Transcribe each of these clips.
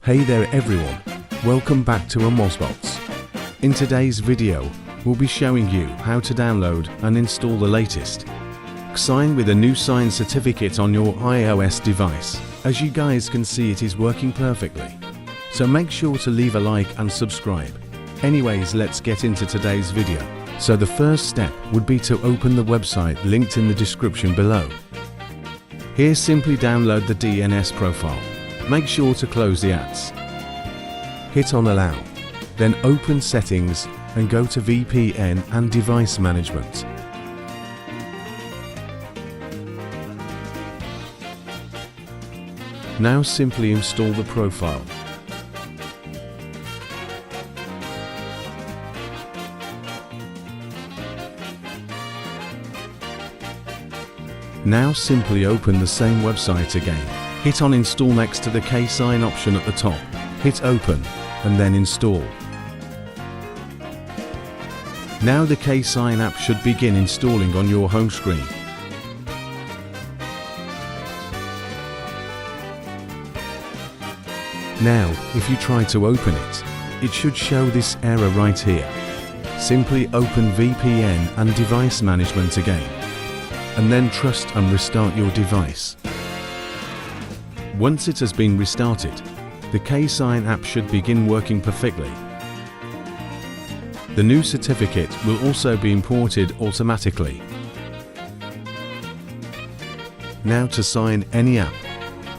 Hey there everyone, welcome back to Amaazbots. In today's video, we'll be showing you how to download and install the latest Ksign with a new Sign certificate on your iOS device. As you guys can see, it is working perfectly. So make sure to leave a like and subscribe. Anyways, let's get into today's video. So the first step would be to open the website linked in the description below. Here simply download the DNS profile. Make sure to close the ads. Hit on allow. Then open settings and go to VPN and device management. Now simply install the profile. Now simply open the same website again. Hit on install next to the Ksign option at the top. Hit open and then install. Now the Ksign app should begin installing on your home screen. Now, if you try to open it, it should show this error right here. Simply open VPN and device management again, and then trust and restart your device. Once it has been restarted, the Ksign app should begin working perfectly. The new certificate will also be imported automatically. Now to sign any app,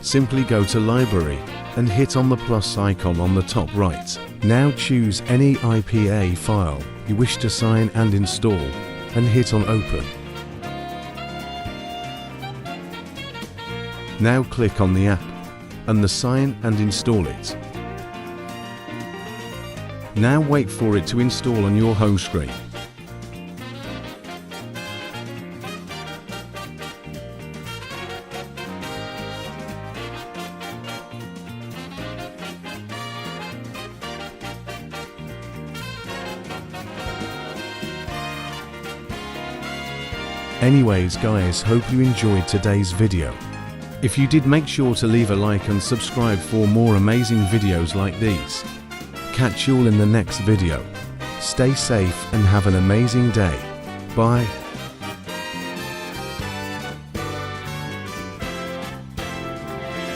simply go to Library and hit on the plus icon on the top right. Now choose any IPA file you wish to sign and install and hit on Open. Now click on the app and the sign and install it. Now wait for it to install on your home screen. Anyways guys, hope you enjoyed today's video. If you did, make sure to leave a like and subscribe for more amazing videos like these. Catch you all in the next video. Stay safe and have an amazing day. Bye.